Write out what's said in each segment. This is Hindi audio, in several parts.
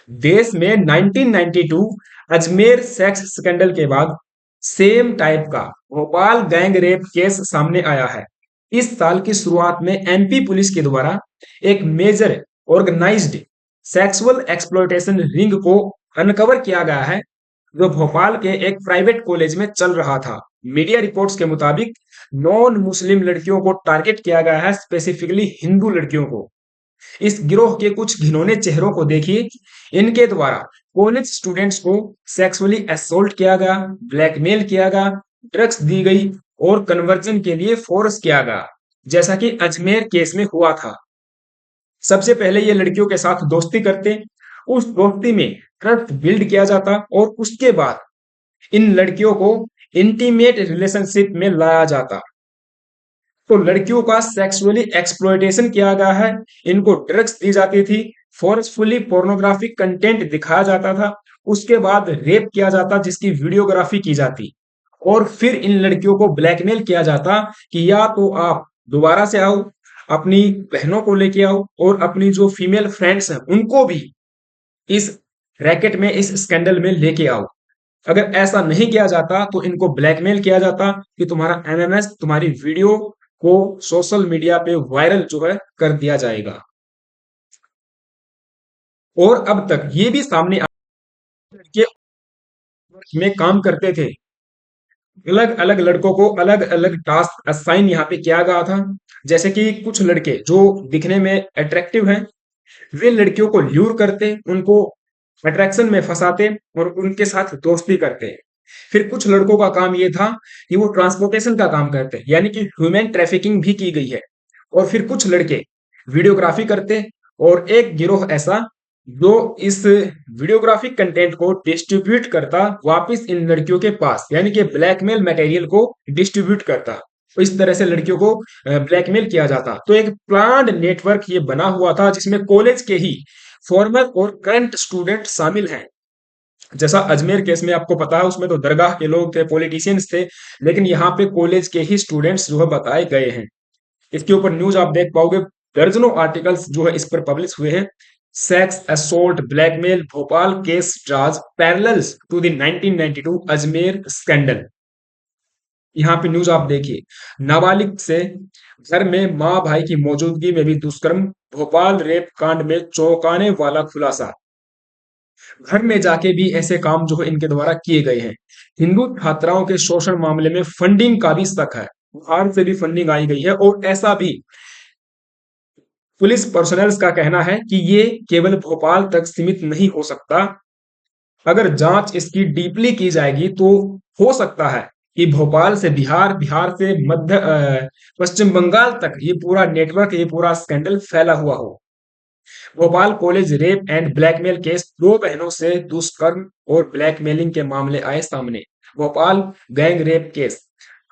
देश में 1992 अजमेर सेक्स स्कैंडल के बाद सेम टाइप का भोपाल गैंग रेप केस सामने आया है। इस साल की शुरुआत में एमपी पुलिस के द्वारा एक major organised sexual exploitation ring को अनकवर किया गया है, जो भोपाल के एक प्राइवेट कॉलेज में चल रहा था। मीडिया रिपोर्ट्स के मुताबिक नॉन मुस्लिम लड़कियों को टारगेट किया गया है, स्पेसिफिकली हिंदू लड़कियों को। इस गिरोह के कुछ घिनौने चेहरों को देखिए। इनके द्वारा कॉलेज स्टूडेंट्स को सेक्सुअली असोल्ट किया गया, ब्लैकमेल किया गया, ड्रग्स दी गई और कन्वर्जन के लिए फोर्स किया गया, जैसा कि अजमेर केस में हुआ था। सबसे पहले ये लड़कियों के साथ दोस्ती करते, उस दोस्ती में ट्रस्ट बिल्ड किया जाता और उसके बाद इन लड़कियों को इंटीमेट रिलेशनशिप में लाया जाता। तो लड़कियों का सेक्सुअली एक्सप्लॉयटेशन किया गया है, इनको ड्रग्स दी जाती थी, फोर्सफुली पोर्नोग्राफिक कंटेंट दिखाया जाता था, उसके बाद रेप किया जाता जिसकी वीडियोग्राफी की जाती और फिर इन लड़कियों को ब्लैकमेल किया जाता कि या तो आप दोबारा से आओ, अपनी बहनों को लेके आओ और अपनी जो फीमेल फ्रेंड्स हैं उनको भी इस रैकेट में, इस स्कैंडल में लेके आओ। अगर ऐसा नहीं किया जाता तो इनको ब्लैकमेल किया जाता कि तुम्हारा एमएमएस, तुम्हारी वीडियो को सोशल मीडिया पे वायरल जो है कर दिया जाएगा। और अब तक ये भी सामने के में काम करते थे, अलग अलग लड़कों को अलग अलग टास्क असाइन यहाँ पे किया गया था। जैसे कि कुछ लड़के जो दिखने में अट्रैक्टिव हैं, वे लड़कियों को ल्यूर करते, उनको अट्रैक्शन में फंसाते और उनके साथ दोस्ती करते। फिर कुछ लड़कों का काम ये था कि वो ट्रांसपोर्टेशन का काम करते, यानी कि ह्यूमन ट्रैफिकिंग भी की गई है। और फिर कुछ लड़के वीडियोग्राफी करते और एक गिरोह ऐसा जो इस वीडियोग्राफिक कंटेंट को डिस्ट्रीब्यूट करता वापस इन लड़कियों के पास, यानी कि ब्लैकमेल मटेरियल को डिस्ट्रीब्यूट करता। तो इस तरह से लड़कियों को ब्लैकमेल किया जाता। तो एक प्लान्ड नेटवर्क ये बना हुआ था जिसमें कॉलेज के ही फॉर्मर और करंट स्टूडेंट शामिल हैं। जैसा अजमेर केस में आपको पता है, उसमें तो दरगाह के लोग थे, पॉलिटिशियंस थे, लेकिन यहाँ पे कॉलेज के ही स्टूडेंट्स जो है बताए गए हैं। इसके ऊपर न्यूज आप देख पाओगे, दर्जनों आर्टिकल्स जो है इस पर पब्लिश हुए हैं। Sex assault blackmail Bhopal case draws parallels to the 1992 Ajmer scandal. यहाँ पे न्यूज आप देखिए, नाबालिग से घर में माँ भाई की मौजूदगी में भी दुष्कर्म, भोपाल रेप कांड में चौंकाने वाला खुलासा। घर में जाके भी ऐसे काम जो है इनके द्वारा किए गए हैं। हिंदू छात्राओं के शोषण मामले में फंडिंग का भी शक है, बाहर से भी फंडिंग आई गई है और ऐसा भी पुलिस पर्सनल्स का कहना है कि ये केवल भोपाल तक सीमित नहीं हो सकता। अगर जांच इसकी डीपली की जाएगी तो हो सकता है कि भोपाल से बिहार, बिहार से पश्चिम बंगाल तक ये पूरा नेटवर्क, ये पूरा स्कैंडल फैला हुआ हो। Bhopal college rape and blackmail case, दो बहनों से दुष्कर्म और ब्लैकमेलिंग के मामले आए सामने। भोपाल गैंग रेप केस,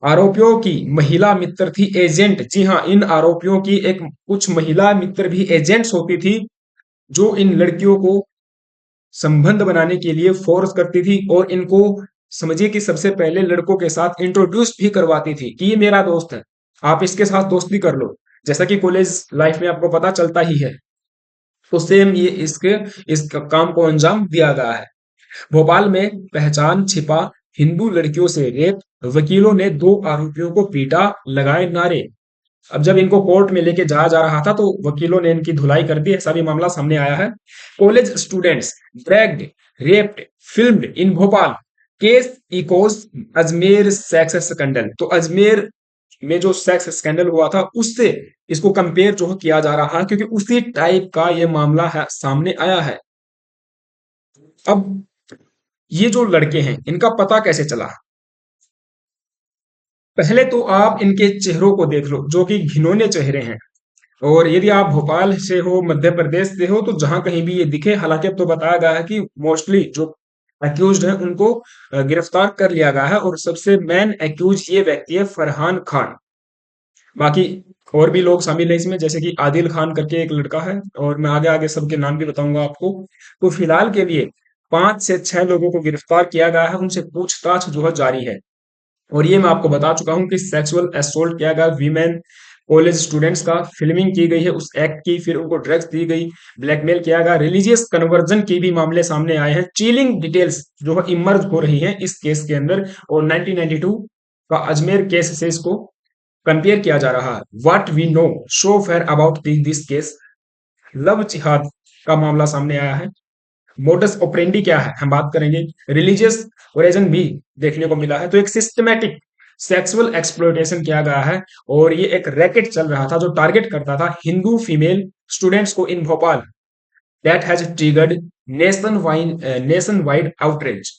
आरोपियों की महिला मित्र थी एजेंट। जी हाँ, इन आरोपियों की एक कुछ महिला मित्र भी एजेंट्स होती थी, जो इन लड़कियों को संबंध बनाने के लिए फोर्स करती थी और इनको समझिए कि सबसे पहले लड़कों के साथ इंट्रोड्यूस भी करवाती थी कि ये मेरा दोस्त है, आप इसके साथ दोस्ती कर लो, जैसा कि कॉलेज लाइफ में आपको पता चलता ही है। तो सेम ये इसके इस काम को अंजाम दिया गया है। भोपाल में पहचान छिपा, हिंदू लड़कियों से रेप, वकीलों ने दो आरोपियों को पीटा, लगाए नारे। अब जब इनको कोर्ट में लेके जाया जा रहा था तो वकीलों ने इनकी धुलाई कर दी, ऐसा भी मामला सामने आया है। College students dragged, raped, filmed in Bhopal, case echoes Ajmer sex scandal. तो अजमेर में जो सेक्स स्कैंडल हुआ था उससे इसको कंपेयर जो किया जा रहा है, क्योंकि उसी टाइप का ये मामला है सामने आया है। अब ये जो लड़के हैं इनका पता कैसे चला? पहले तो आप इनके चेहरों को देख लो, जो कि घिनौने चेहरे हैं। और यदि आप भोपाल से हो, मध्य प्रदेश से हो, तो जहां कहीं भी ये दिखे, हालांकि अब तो बताया गया है कि मोस्टली जो अक्यूज्ड हैं उनको गिरफ्तार कर लिया गया है और सबसे मेन अक्यूज ये व्यक्ति है फरहान खान। बाकी और भी लोग शामिल है इसमें, जैसे कि आदिल खान करके एक लड़का है, और मैं आगे आगे सबके नाम भी बताऊंगा आपको। तो फिलहाल के लिए 5 से 6 लोगों को गिरफ्तार किया गया है, उनसे पूछताछ जो है जारी है। और ये मैं आपको बता चुका हूं कि सेक्सुअल असोल्ट किया गया वीमेन कॉलेज स्टूडेंट्स का फिल्मिंग की गई है उस एक्ट की, फिर उनको ड्रग्स दी गई, ब्लैकमेल किया गया, रिलीजियस कन्वर्जन की भी मामले सामने आए हैं। चिलिंग डिटेल्स जो है इमर्ज हो रही हैं इस केस के अंदर, और 1992 का अजमेर केस से इसको कंपेयर किया जा रहा है। What we know so far about this case, love जिहाद का मामला सामने आया है। मोडस ऑपरेंडी क्या है हम बात करेंगे। रिलीजियस ओरिजिन भी देखने को मिला है। तो एक सिस्टमैटिक सेक्सुअल एक्सप्लॉयटेशन किया गया है, और ये एक रैकेट चल रहा था जो टारगेट करता था हिंदू फीमेल स्टूडेंट्स को in Bhopal, that has triggered nationwide outreach.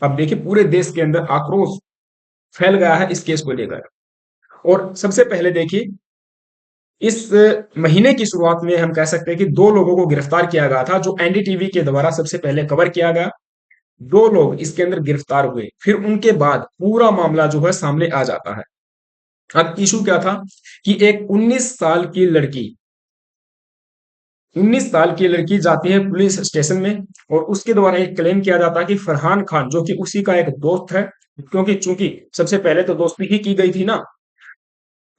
अब देखिए पूरे देश के अंदर आक्रोश फैल गया है इस केस को लेकर। और सबसे पहले देखिए इस महीने की शुरुआत में हम कह सकते हैं कि दो लोगों को गिरफ्तार किया गया था जो एनडीटीवी के द्वारा सबसे पहले कवर किया गया। दो लोग इसके अंदर गिरफ्तार हुए, फिर उनके बाद पूरा मामला जो है सामने आ जाता है। अब इशू क्या था कि एक 19 साल की लड़की जाती है पुलिस स्टेशन में, और उसके द्वारा एक क्लेम किया जाता है कि फरहान खान जो कि उसी का एक दोस्त है, क्योंकि चूंकि सबसे पहले तो दोस्ती ही की गई थी ना,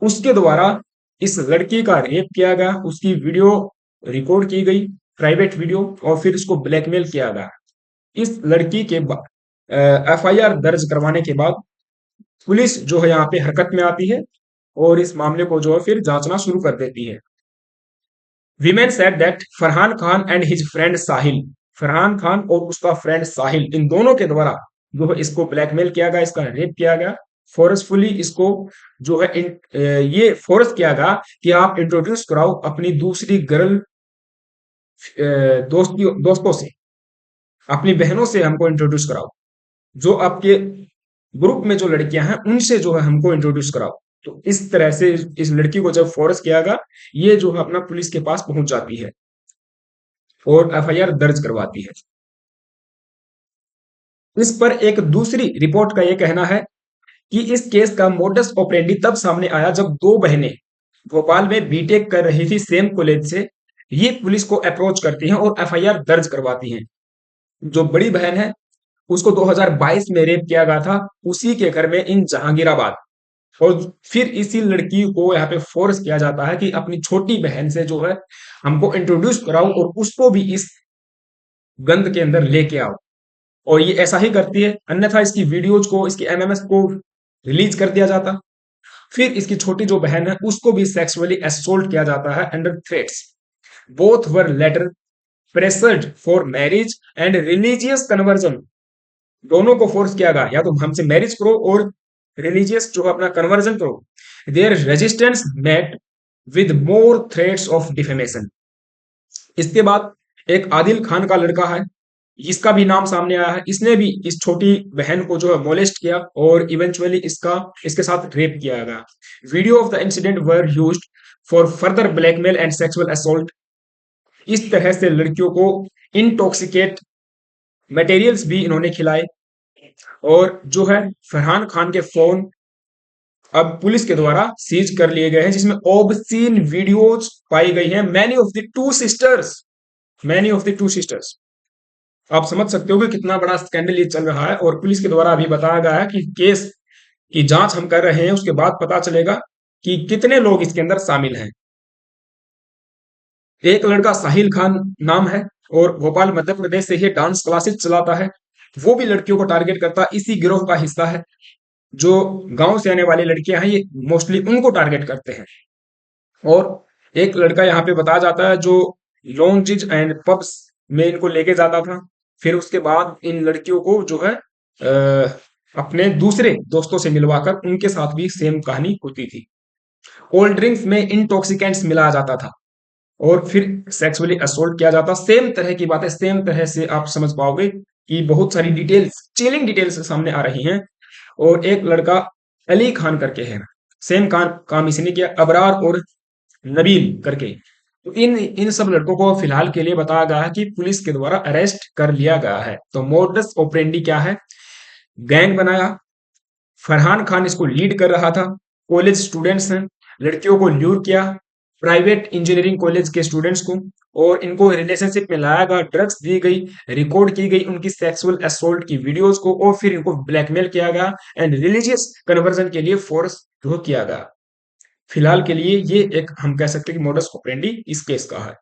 उसके द्वारा इस लड़की का रेप किया गया, उसकी वीडियो रिकॉर्ड की गई, प्राइवेट वीडियो, और फिर इसको ब्लैकमेल किया गया। इस लड़की के एफआईआर दर्ज करवाने के बाद पुलिस जो है यहाँ पे हरकत में आती है, और इस मामले को जो है फिर जांचना शुरू कर देती है। Women said that Farhan Khan and his friend Sahil, Farhan Khan और उसका फ्रेंड साहिल, इन दोनों के द्वारा जो है इसको ब्लैकमेल किया गया, इसका रेप किया गया, फोर्सफुली इसको जो है ये फोर्स किया गया कि आप इंट्रोड्यूस कराओ अपनी दूसरी गर्ल दोस्तों से, अपनी बहनों से हमको इंट्रोड्यूस कराओ, जो आपके ग्रुप में जो लड़कियां हैं उनसे जो है हमको इंट्रोड्यूस कराओ। तो इस तरह से इस लड़की को जब फोर्स किया गया, ये जो है अपना पुलिस के पास पहुंच जाती है और एफआईआर दर्ज करवाती है। इस पर एक दूसरी रिपोर्ट का ये कहना है कि इस केस का मोडस ऑपरेंडी तब सामने आया जब दो बहनें भोपाल में बीटेक कर रही थी सेम कॉलेज से, ये पुलिस को अप्रोच करती हैं और एफआईआर दर्ज करवाती हैं। जो बड़ी बहन है उसको 2022 में रेप किया गया था उसी के घर में इन जहांगीराबाद, और फिर इसी लड़की को यहाँ पे फोर्स किया जाता है कि अपनी छोटी बहन से जो है हमको इंट्रोड्यूस कराओ और उसको भी इस गंद के अंदर लेके आओ, और ये ऐसा ही करती है, अन्यथा इसकी वीडियोज को, इसकी एमएमएस को रिलीज कर दिया जाता। फिर इसकी छोटी जो बहन है उसको भी सेक्सुअली असोल्ट किया जाता है under threats. Both were later pressured for marriage and religious conversion, दोनों को फोर्स किया गया या तो हमसे मैरिज करो और रिलीजियस जो है अपना कन्वर्जन करो। Their resistance met with more threats of defamation. इसके बाद एक आदिल खान का लड़का है, इसका भी नाम सामने आया है, इसने भी इस छोटी बहन को जो है मोलेस्ट किया और इवेंचुअली इसके साथ रेप किया गया। Video of the incident were used for further blackmail and sexual assault. इस तरह से लड़कियों को इंटॉक्सिकेट मटेरियल्स भी इन्होंने खिलाए, और जो है फरहान खान के फोन अब पुलिस के द्वारा सीज कर लिए गए हैं, जिसमें ऑब्सीन वीडियोज पाई गई हैं। Many of the two sisters आप समझ सकते हो कि कितना बड़ा स्कैंडल ये चल रहा है, और पुलिस के द्वारा अभी बताया गया है कि केस की जांच हम कर रहे हैं, उसके बाद पता चलेगा कि कितने लोग इसके अंदर शामिल हैं। एक लड़का साहिल खान नाम है, और भोपाल मध्य प्रदेश से ये डांस क्लासेस चलाता है, वो भी लड़कियों को टारगेट करता है, इसी गिरोह का हिस्सा है। जो गांव से आने वाली लड़कियां हैं ये मोस्टली उनको टारगेट करते हैं। और एक लड़का यहाँ पे बताया जाता है जो लॉन्जिज एंड पब्स में इनको लेके जाता था, फिर उसके बाद इन लड़कियों को जो है अपने दूसरे दोस्तों से मिलवाकर उनके साथ भी सेम कहानी होती थी। कोल्ड ड्रिंक्स में इंटॉक्सिकेंट्स मिलाया जाता था और फिर सेक्सुअली असोल्ट किया जाता। सेम तरह की बातें, सेम तरह से आप समझ पाओगे कि बहुत सारी डिटेल्स, चिलिंग डिटेल्स सामने आ रही हैं। और एक लड़का अली खान करके है, सेम काम इसने किया, अबरार और नबील करके। तो इन इन सब लड़कों को फिलहाल के लिए बताया गया है कि पुलिस के द्वारा अरेस्ट कर लिया गया है। तो मोडस ऑपरेंडी क्या है, गैंग बनाया, फरहान खान इसको लीड कर रहा था, कॉलेज स्टूडेंट्स हैं, लड़कियों को ल्यूर किया, प्राइवेट इंजीनियरिंग कॉलेज के स्टूडेंट्स को, और इनको रिलेशनशिप में लाया गया, ड्रग्स दी गई, रिकॉर्ड की गई उनकी सेक्सुअल असोल्ट की वीडियोस को, और फिर इनको ब्लैकमेल किया गया एंड रिलीजियस कन्वर्जन के लिए फोर्स जो किया गया। फिलहाल के लिए ये एक हम कह सकते हैं कि मोडस ऑपरेंडी इस केस का है।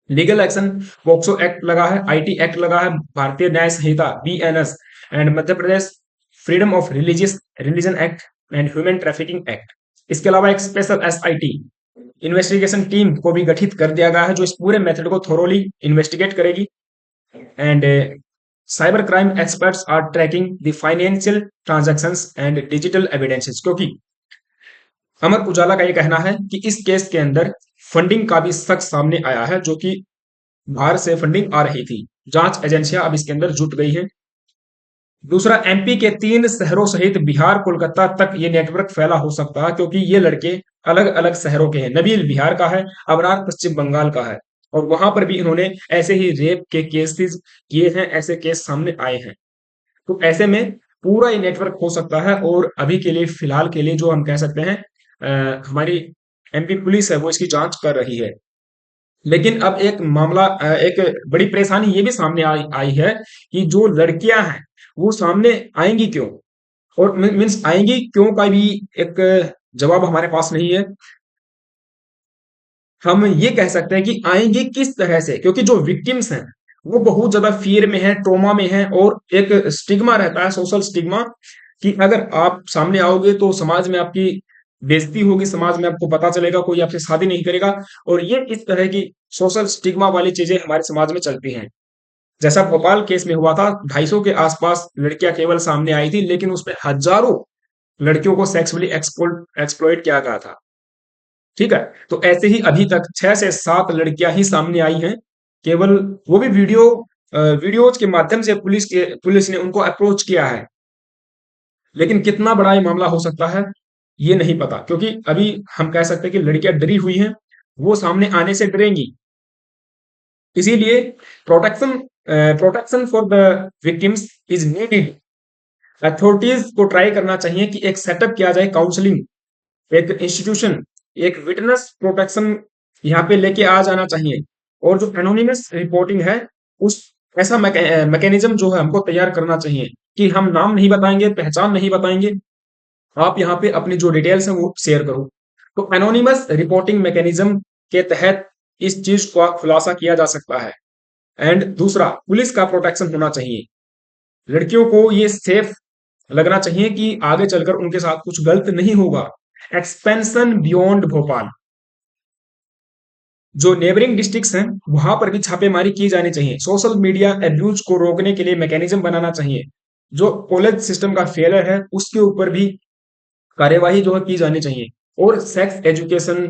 लीगल एक्शन, पॉक्सो एक्ट लगा है, आईटी एक्ट लगा है, Bharatiya Nyaya Sanhita BNS and Madhya Pradesh freedom of religion act and human trafficking act. इसके अलावा एक स्पेशल एसआईटी इन्वेस्टिगेशन टीम को भी गठित कर दिया गया है जो इस पूरे मेथड को थोरोली इन्वेस्टिगेट करेगी। And cyber crime experts are tracking the financial transactions and digital evidences, क्योंकि अमर उजाला का ये कहना है कि इस केस के अंदर फंडिंग का भी शक सामने आया है, जो कि बाहर से फंडिंग आ रही थी। जांच एजेंसियां अब इसके अंदर जुट गई हैं। दूसरा, एमपी के 3 शहरों सहित बिहार कोलकाता तक ये नेटवर्क फैला हो सकता है, क्योंकि ये लड़के अलग अलग शहरों के हैं। नबील बिहार का है, अबरार पश्चिम बंगाल का है, और वहां पर भी इन्होंने ऐसे ही रेप के केसेस किए हैं, ऐसे केस सामने आए हैं। तो ऐसे में पूरा ये नेटवर्क हो सकता है, और अभी के लिए फिलहाल के लिए जो हम कह सकते हैं हमारी एमपी पुलिस है वो इसकी जांच कर रही है। लेकिन अब एक मामला एक बड़ी परेशानी ये भी सामने आई है कि जो लड़कियां हैं वो सामने आएंगी क्यों, और मीन्स आएंगी क्यों का भी एक जवाब हमारे पास नहीं है। हम ये कह सकते हैं कि आएंगे किस तरह से, क्योंकि जो विक्टिम्स हैं वो बहुत ज्यादा फियर में है, ट्रोमा में है, और एक स्टिग्मा रहता है, सोशल स्टिग्मा, कि अगर आप सामने आओगे तो समाज में आपकी बेइज्जती होगी, समाज में आपको पता चलेगा, कोई आपसे शादी नहीं करेगा। और ये इस तरह की सोशल स्टिग्मा वाली चीजें हमारे समाज में चलती हैं। जैसा भोपाल केस में हुआ था, 250 के आसपास लड़कियां केवल सामने आई थी, लेकिन उसमें हजारों लड़कियों को सेक्सुअली एक्सप्लॉइट किया गया था। ठीक है, तो ऐसे ही अभी तक 6 से 7 लड़कियां ही सामने आई हैं, केवल वो भी वीडियोज के माध्यम से पुलिस ने उनको अप्रोच किया है। लेकिन कितना बड़ा ये मामला हो सकता है ये नहीं पता, क्योंकि अभी हम कह सकते हैं कि लड़कियां डरी हुई हैं, वो सामने आने से डरेंगी। इसीलिए protection protection for the victims is needed. Authorities को ट्राई करना चाहिए कि एक सेटअप किया जाए, काउंसलिंग, एक इंस्टीट्यूशन, एक विटनेस प्रोटेक्शन यहाँ पे लेके आ जाना चाहिए। और जो एनोनिमस रिपोर्टिंग है उस ऐसा मैकेनिज्म जो है हमको तैयार करना चाहिए कि हम नाम नहीं बताएंगे, पहचान नहीं बताएंगे, आप यहाँ पे अपनी जो डिटेल्स हैं वो शेयर करो। तो एनोनिमस रिपोर्टिंग मैकेनिज्म के तहत इस चीज का खुलासा किया जा सकता है। एंड दूसरा, पुलिस का प्रोटेक्शन होना चाहिए। लड़कियों को ये सेफ लगना चाहिए कि आगे चलकर उनके साथ कुछ गलत नहीं होगा। एक्सपेंशन बियॉन्ड भोपाल, जो नेबरिंग डिस्ट्रिक्ट्स हैं वहां पर भी छापेमारी की जानी चाहिए। सोशल मीडिया एब्यूज को रोकने के लिए मैकेनिज्म बनाना चाहिए। जो कॉलेज सिस्टम का फेलियर है उसके ऊपर भी कार्यवाही जो है की जानी चाहिए। और सेक्स एजुकेशन,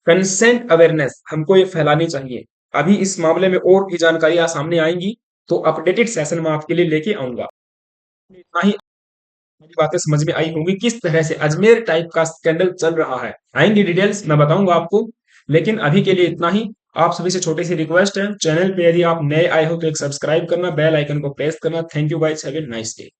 कंसेंट अवेयरनेस हमको ये फैलानी चाहिए। अभी इस मामले में और भी जानकारियां सामने आएंगी, तो अपडेटेड सेशन में आपके लिए लेके आऊंगा। इतना ही मेरी बातें समझ में आई होंगी किस तरह से अजमेर टाइप का स्कैंडल चल रहा है। आएंगी डिटेल्स मैं बताऊंगा आपको, लेकिन अभी के लिए इतना ही। आप सभी से छोटी सी रिक्वेस्ट है, चैनल पे यदि आप नए आए हो तो एक सब्सक्राइब करना, बेल आइकन को प्रेस करना। Thank you guys, have a nice day.